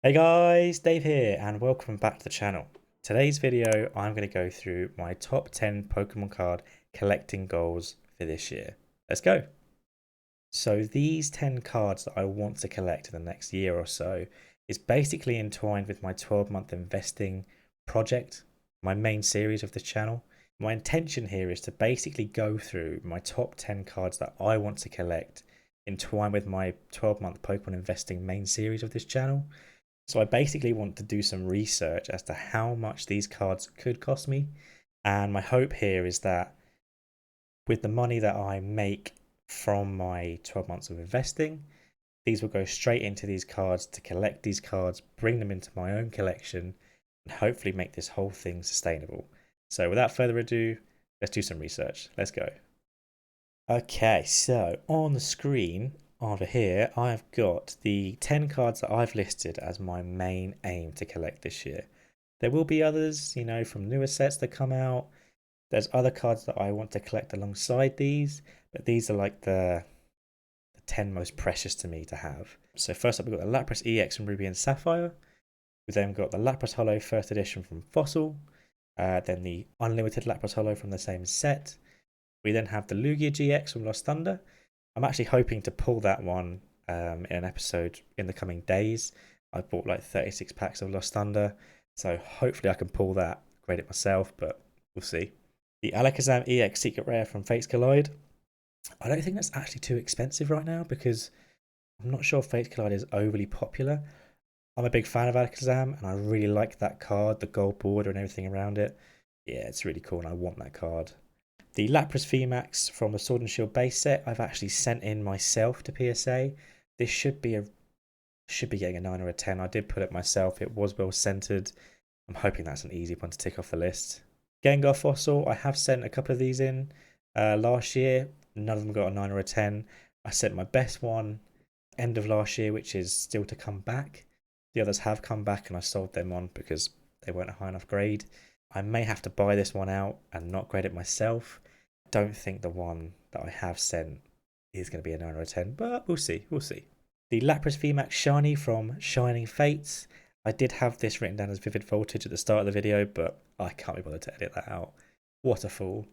Hey guys, Dave here and welcome back to the channel. Today's video I'm going to go through my top 10 Pokemon card collecting goals for this year. Let's go. So these 10 cards that I want to collect in the next year or so is basically entwined with my 12-month investing project, my main series of this channel. My intention here is to basically go through my top 10 cards that I want to collect entwined with my 12-month Pokemon investing main series of this channel. So I basically want to do some research as to how much these cards could cost me. And my hope here is that with the money that I make from my 12 months of investing, these will go straight into these cards to collect these cards, bring them into my own collection, and hopefully make this whole thing sustainable. So without further ado, let's do some research. Let's go. Okay, so on the screen over here, I've got the 10 cards that I've listed as my main aim to collect this year. There will be others, from newer sets that come out. There's other cards that I want to collect alongside these, but these are like the 10 most precious to me to have. So first up, we've got the Lapras EX from Ruby and Sapphire. We've then got the Lapras Holo First Edition from Fossil. Then the Unlimited Lapras Holo from the same set. We then have the Lugia GX from Lost Thunder. I'm actually hoping to pull that one in an episode in the coming days. I bought like 36 packs of Lost Thunder, so hopefully I can pull that, grade it myself, but we'll see. The Alakazam EX Secret Rare from Fates Collide. I don't think that's actually too expensive right now because I'm not sure Fates Collide is overly popular. I'm a big fan of Alakazam and I really like that card, the gold border and everything around it. Yeah, it's really cool and I want that card. The Lapras VMAX from the Sword and Shield base set, I've actually sent in myself to PSA. This should be getting a 9 or a 10. I did put it myself. It was well centered. I'm hoping that's an easy one to tick off the list. Gengar Fossil, I have sent a couple of these in last year. None of them got a 9 or a 10. I sent my best one end of last year, which is still to come back. The others have come back and I sold them on because they weren't a high enough grade. I may have to buy this one out and not grade it myself. Don't think the one that I have sent is going to be a 9 or a 10, but we'll see. We'll see. The Lapras VMAX Shiny from Shining Fates. I did have this written down as Vivid Voltage at the start of the video, but I can't be bothered to edit that out. What a fool.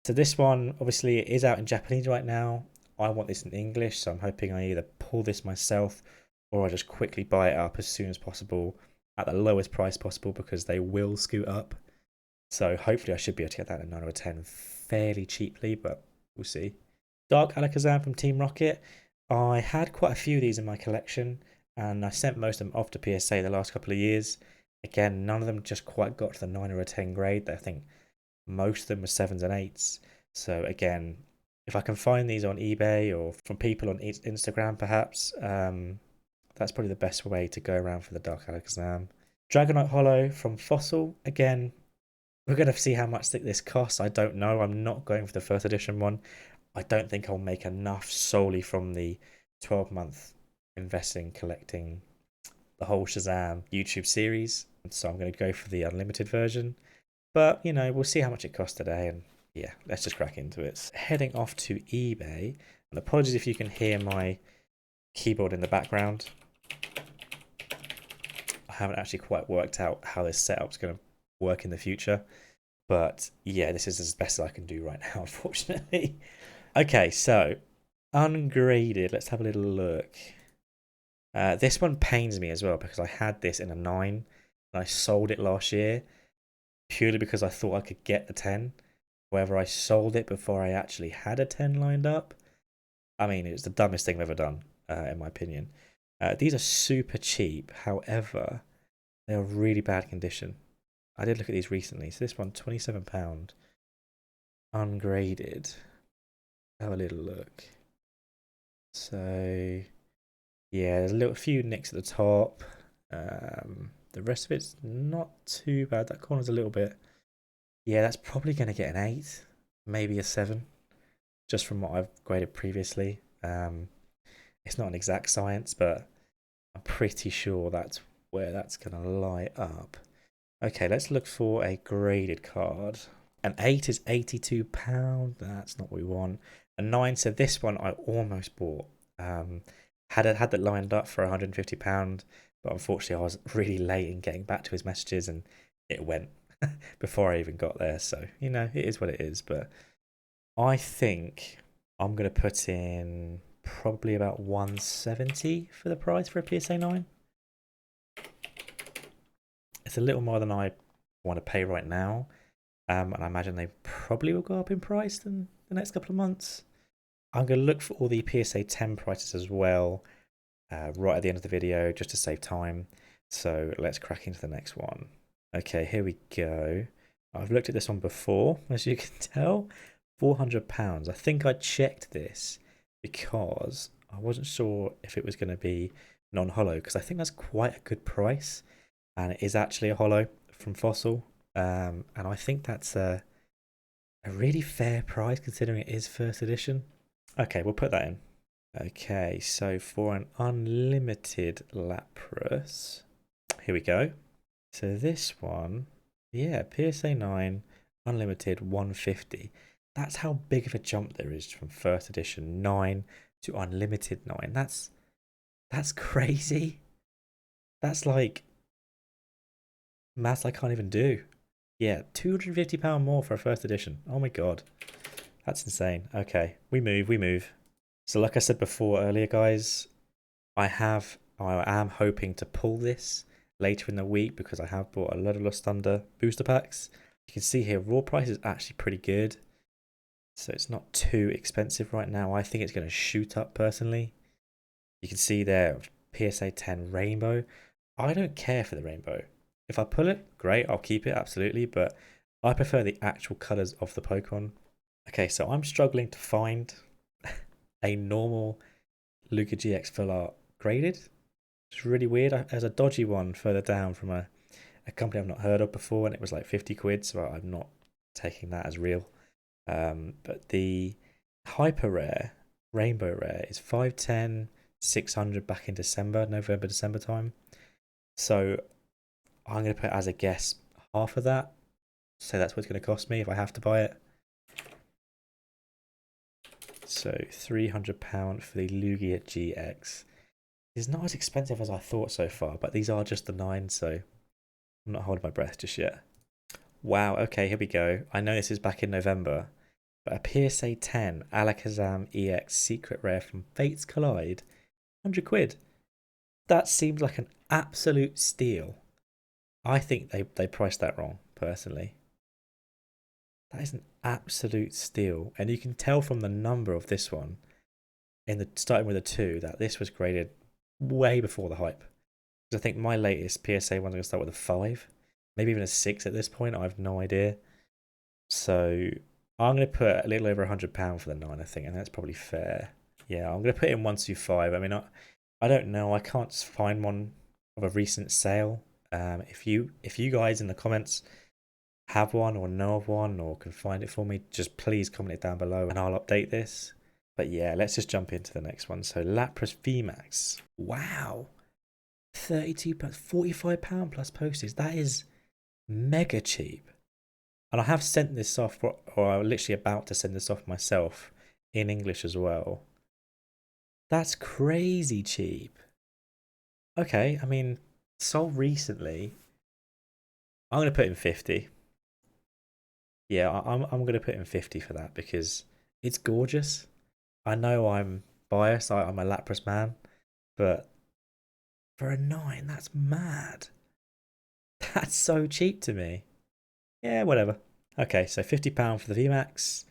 So this one, obviously, it is out in Japanese right now. I want this in English, so I'm hoping I either pull this myself or I just quickly buy it up as soon as possible at the lowest price possible because they will scoot up. So hopefully I should be able to get that at 9 or a 10 fairly cheaply, but we'll see. Dark Alakazam from Team Rocket. I had quite a few of these in my collection and I sent most of them off to PSA the last couple of years. Again, none of them just quite got to the 9 or a 10 grade. I think most of them were 7s and 8s. So again, if I can find these on eBay or from people on Instagram perhaps, that's probably the best way to go around for the Dark Alakazam. Dragonite Holo from Fossil. Again, we're going to see how much this costs. I don't know. I'm not going for the first edition one. I don't think I'll make enough solely from the 12-month investing, collecting the whole Shazam YouTube series. So I'm going to go for the unlimited version. But, we'll see how much it costs today. And yeah, let's just crack into it. Heading off to eBay. And apologies if you can hear my keyboard in the background. I haven't actually quite worked out how this setup's going to work in the future. But yeah, this is as best as I can do right now, unfortunately. Okay, so ungraded. Let's have a little look. This one pains me as well because I had this in a 9 and I sold it last year purely because I thought I could get the 10. However, I sold it before I actually had a 10 lined up. I mean, it's the dumbest thing I've ever done, in my opinion. These are super cheap. However, they are really bad condition. I did look at these recently. So this one, £27, ungraded. Have a little look. So yeah, there's a few nicks at the top. The rest of it's not too bad. That corner's a little bit. Yeah, that's probably going to get an 8, maybe a 7, just from what I've graded previously. It's not an exact science, but I'm pretty sure that's where that's going to lie up. Okay, let's look for a graded card. An 8 is £82. That's not what we want. A 9, so this one I almost bought. Had that lined up for £150. But unfortunately, I was really late in getting back to his messages and it went before I even got there. So, you know, it is what it is. But I think I'm going to put in probably about 170 for the price for a PSA 9. It's a little more than I want to pay right now. And I imagine they probably will go up in price in the next couple of months. I'm going to look for all the PSA 10 prices as well right at the end of the video just to save time. So let's crack into the next one. Okay, here we go. I've looked at this one before, as you can tell. £400. I think I checked this because I wasn't sure if it was going to be non-hollow, because I think that's quite a good price, and it is actually a hollow from Fossil. And I think that's a really fair price considering it is first edition. Okay, we'll put that in. Okay, so for an unlimited Lapras, here we go. So this one, yeah, PSA 9 unlimited 150. That's how big of a jump there is from first edition 9 to unlimited 9. That's crazy. That's like maths I can't even do. Yeah, £250 more for a first edition. Oh my god. That's insane. Okay, we move. So like I said before earlier, guys, I am hoping to pull this later in the week because I have bought a lot of Lost Thunder booster packs. You can see here, raw price is actually pretty good. So it's not too expensive right now. I think it's going to shoot up personally. You can see there, PSA 10 rainbow. I don't care for the rainbow. If I pull it, great, I'll keep it, absolutely. But I prefer the actual colours of the Pokemon. Okay, so I'm struggling to find a normal Lugia GX Full Art graded. It's really weird. There's a dodgy one further down from a company I've not heard of before, and it was like 50 quid, so I'm not taking that as real. But the hyper rare, rainbow rare, is 510, 600 back in November, December time. So I'm going to put as a guess half of that. So that's what it's going to cost me if I have to buy it. So £300 for the Lugia GX. It's not as expensive as I thought so far, but these are just the 9, so I'm not holding my breath just yet. Wow, okay, here we go. I know this is back in November, but a PSA 10 Alakazam EX Secret Rare from Fates Collide, 100 quid. That seems like an absolute steal. I think they priced that wrong, personally. That is an absolute steal. And you can tell from the number of this one, starting with a 2, that this was graded way before the hype. Because I think my latest PSA one's going to start with a 5, maybe even a 6 at this point. I have no idea. So I'm going to put a little over £100 for the 9, I think, and that's probably fair. Yeah, I'm going to put in 125. I mean, I don't know. I can't find one of a recent sale. If you guys in the comments have one or know of one or can find it for me, just please comment it down below and I'll update this. But yeah, let's just jump into the next one. So Lapras VMAX. Wow. 32 plus £45 plus postage. That is mega cheap. And I have sent this off, or I'm literally about to send this off myself in English as well. That's crazy cheap. Okay, I mean, sold recently. I'm going to put in 50. Yeah, I'm going to put in 50 for that because it's gorgeous. I know I'm biased. I'm a Lapras man, but for a 9, that's mad. That's so cheap to me. Yeah, whatever. Okay, so £50 for the VMAX.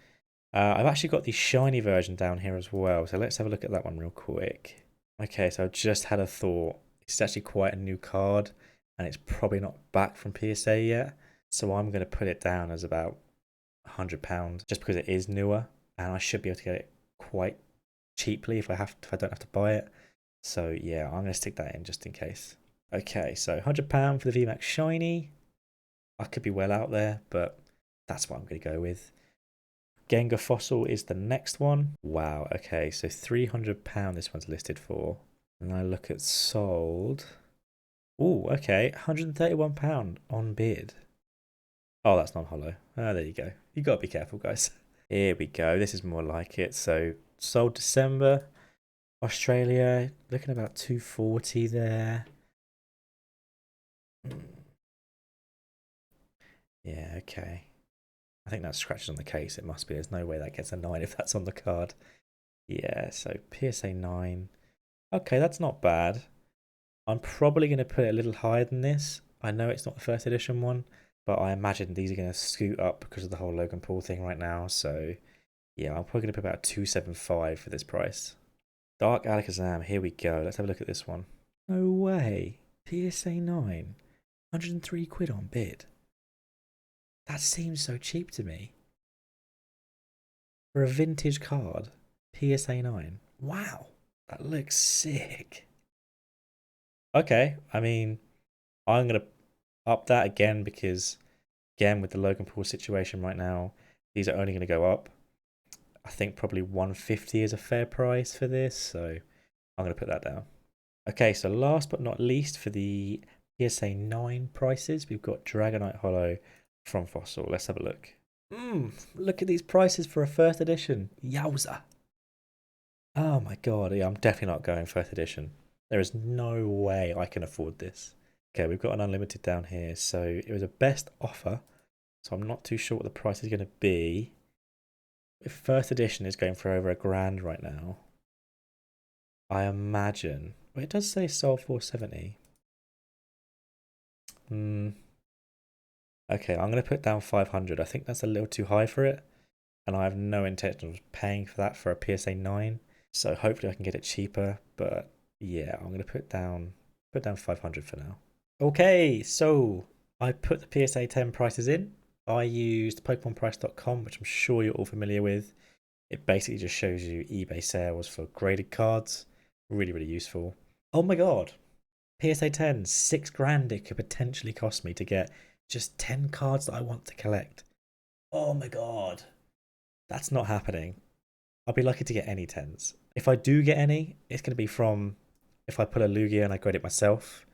I've actually got the shiny version down here as well, so let's have a look at that one real quick. Okay, so I've just had a thought. It's actually quite a new card, and it's probably not back from PSA yet, so I'm going to put it down as about £100 just because it is newer, and I should be able to get it quite cheaply if I don't have to buy it. So yeah, I'm going to stick that in just in case. Okay, so £100 for the VMAX shiny. I could be well out there, but that's what I'm going to go with. Gengar Fossil is the next one. Wow, okay, so £300 this one's listed for. And I look at sold. Oh, okay, £131 on bid. Oh, that's not hollow. Ah, there you go. You got to be careful, guys. Here we go. This is more like it. So sold December. Australia, looking about 240 there. Yeah, okay. I think that's scratches on the case. It must be. There's no way that gets a 9 if that's on the card. Yeah, so PSA 9. Okay, that's not bad. I'm probably going to put it a little higher than this. I know it's not the first edition one, but I imagine these are going to scoot up because of the whole Logan Paul thing right now. So yeah, I'm probably going to put about 275 for this price. Dark Alakazam, here we go. Let's have a look at this one. No way. PSA 9. 103 quid on bid. That seems so cheap to me. For a vintage card, PSA 9. Wow. That looks sick. Okay, I mean, I'm going to up that again because, again, with the Logan Paul situation right now, these are only going to go up. I think probably 150 is a fair price for this, so I'm going to put that down. Okay, so last but not least for the PSA 9 prices, we've got Dragonite Hollow from Fossil. Let's have a look. Look at these prices for a first edition. Yowza. Oh my god, yeah, I'm definitely not going first edition. There is no way I can afford this. Okay, we've got an unlimited down here. So it was a best offer. So I'm not too sure what the price is going to be. If first edition is going for over £1,000 right now, I imagine. Well, it does say sold 470. Okay, I'm going to put down 500. I think that's a little too high for it. And I have no intention of paying for that for a PSA 9. So hopefully I can get it cheaper. But yeah, I'm going to put down 500 for now. Okay, so I put the PSA 10 prices in. I used PokemonPrice.com, which I'm sure you're all familiar with. It basically just shows you eBay sales for graded cards. Really, really useful. Oh my god. PSA 10, £6,000 it could potentially cost me to get just 10 cards that I want to collect. Oh my god. That's not happening. I'll be lucky to get any 10s. If I do get any, it's going to be from if I pull a Lugia and I grade it myself.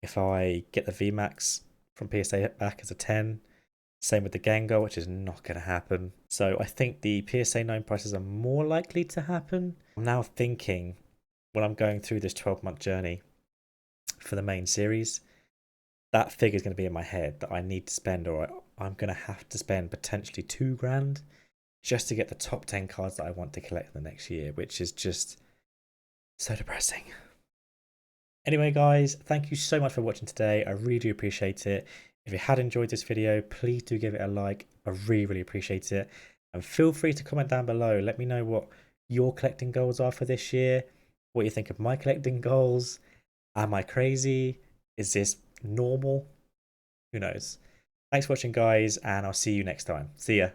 If I get the VMAX from PSA back as a 10. Same with the Gengar, which is not going to happen. So I think the PSA 9 prices are more likely to happen. I'm now thinking when I'm going through this 12-month journey for the main series, that figure is going to be in my head that I need to spend, or I'm going to have to spend potentially £2,000 just to get the top 10 cards that I want to collect in the next year, which is just so depressing. Anyway, guys, thank you so much for watching today. I really do appreciate it. If you had enjoyed this video, please do give it a like. I really, really appreciate it. And feel free to comment down below. Let me know what your collecting goals are for this year. What you think of my collecting goals. Am I crazy? Is this normal? Who knows? Thanks for watching, guys, and I'll see you next time. See ya.